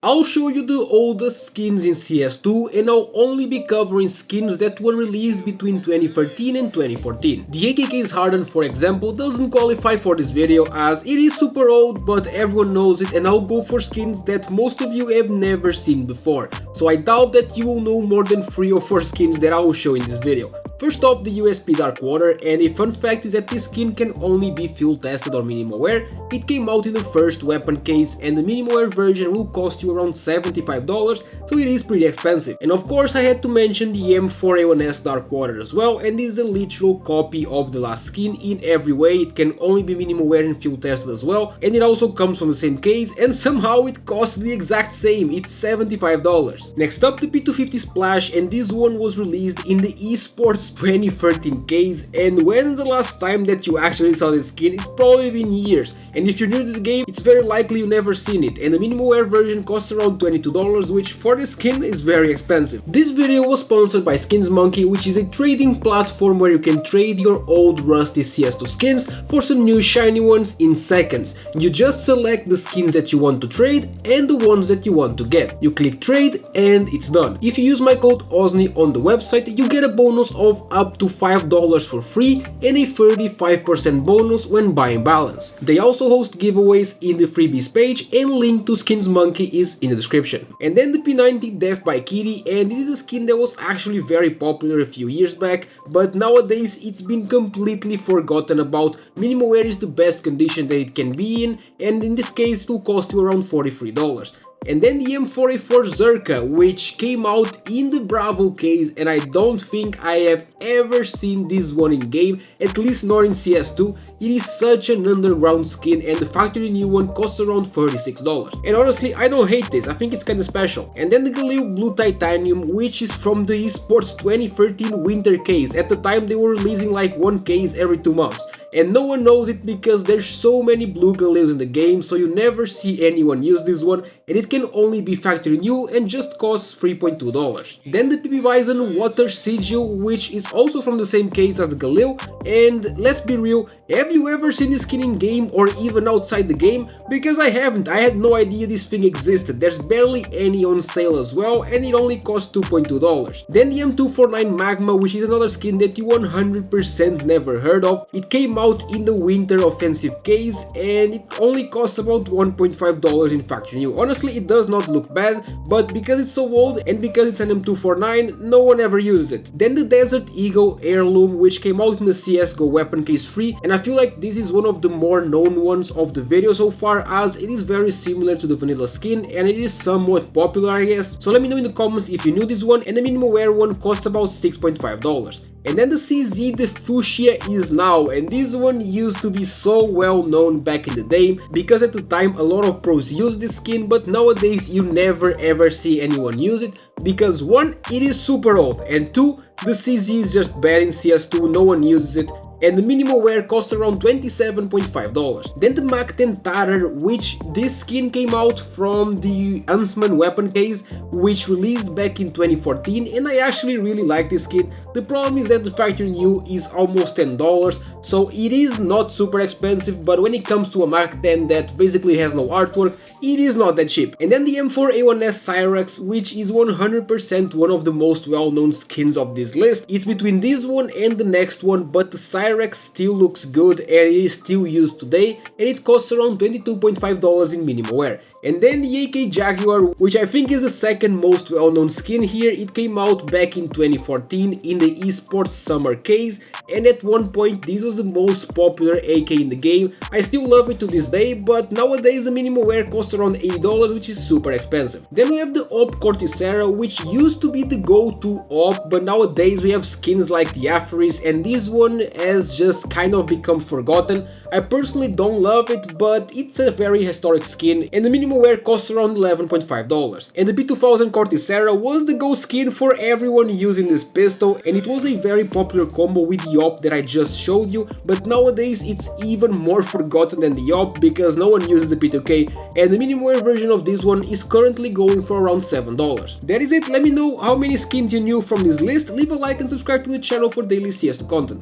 I'll show you the oldest skins in CS2 and I'll only be covering skins that were released between 2013 and 2014. The AKK's Harden, for example, doesn't qualify for this video as it is super old, but everyone knows it, and I'll go for skins that most of you have never seen before. So I doubt that you will know more than 3 or 4 skins that I will show in this video. First off, the USP Dark Water, and a fun fact is that this skin can only be field tested or minimal wear. It came out in the first weapon case and the minimal wear version will cost you around $75, so it is pretty expensive. And of course I had to mention the M4A1S Dark Water as well, and this is a literal copy of the last skin in every way. It can only be minimal wear and field tested as well, and it also comes from the same case, and somehow it costs the exact same, it's $75. Next up, the P250 Splash, and this one was released in the esports 2013 case, and when the last time that you actually saw this skin, it's probably been years, and if you're new to the game, it's very likely you've never seen it, and the minimal wear version costs around $22, which for the skin is very expensive. This video was sponsored by Skins Monkey, which is a trading platform where you can trade your old rusty CS2 skins for some new shiny ones in seconds. You just select the skins that you want to trade and the ones that you want to get. You click trade and it's done. If you use my code OZNI on the website, you get a bonus of up to $5 for free and a 35% bonus when buying balance. They also host giveaways in the freebies page, and link to Skins Monkey is in the description. And then the P90 Death by Kitty, and this is a skin that was actually very popular a few years back, but nowadays it's been completely forgotten about. Minimal wear is the best condition that it can be in, and in this case it will cost you around $43. And then the M4A4 Zerka, which came out in the Bravo case, and I don't think I have ever seen this one in game, at least not in CS2. It is such an underground skin, and the factory new one costs around $36. And honestly, I don't hate this, I think it's kinda special. And then the Galil Blue Titanium, which is from the esports 2013 winter case. At the time they were releasing like one case every 2 months. And no one knows it because there's so many blue Galils in the game, so you never see anyone use this one, and it can only be factory new and just costs $3.2. Then the PP Bison Water Sigil, which is also from the same case as the Galil, and let's be real, have you ever seen this skin in game or even outside the game? Because I haven't, I had no idea this thing existed. There's barely any on sale as well, and it only costs $2.2. Then the M249 Magma, which is another skin that you 100% never heard of. It came out in the winter offensive case, and it only costs about $1.5 in factory new. Honestly, it does not look bad, but because it's so old and because it's an M249, no one ever uses it. Then the Desert Eagle Heirloom, which came out in the CSGO weapon case 3, and I feel like this is one of the more known ones of the video so far, as it is very similar to the vanilla skin and it is somewhat popular, I guess. So let me know in the comments if you knew this one, and the minimal wear one costs about $6.5. And then the CZ the Fuchsia is now, and this one used to be so well known back in the day because at the time a lot of pros used this skin, but nowadays you never ever see anyone use it because 1, it is super old, and 2, the CZ is just bad in CS2, no one uses it, and the minimal wear costs around $27.5. Then the Mach 10 Tatter, which this skin came out from the Huntsman weapon case, which released back in 2014, and I actually really like this skin. The problem is that the factory new is almost $10, so it is not super expensive, but when it comes to a Mach 10 that basically has no artwork, it is not that cheap. And then the M4A1S Cyrax, which is 100% one of the most well-known skins of this list. It's between this one and the next one, but the Cyrax still looks good and it is still used today, and it costs around $22.5 in minimal wear. And then the AK Jaguar, which I think is the second most well-known skin here. It came out back in 2014 in the esports summer case, and at one point this was the most popular AK in the game. I still love it to this day, but nowadays the minimal wear costs around $80, which is super expensive. Then we have the Op Corticera, which used to be the go-to Op, but nowadays we have skins like the Apheris, and this one has just kind of become forgotten. I personally don't love it, but it's a very historic skin, and the minimum wear costs around $11.5. And the P2000 Corticera was the go skin for everyone using this pistol, and it was a very popular combo with the op that I just showed you, but nowadays it's even more forgotten than the op because no one uses the P2K, and the minimum wear version of this one is currently going for around $7. That is it. Let me know how many skins you knew from this list, leave a like and subscribe to the channel for daily CS2 content.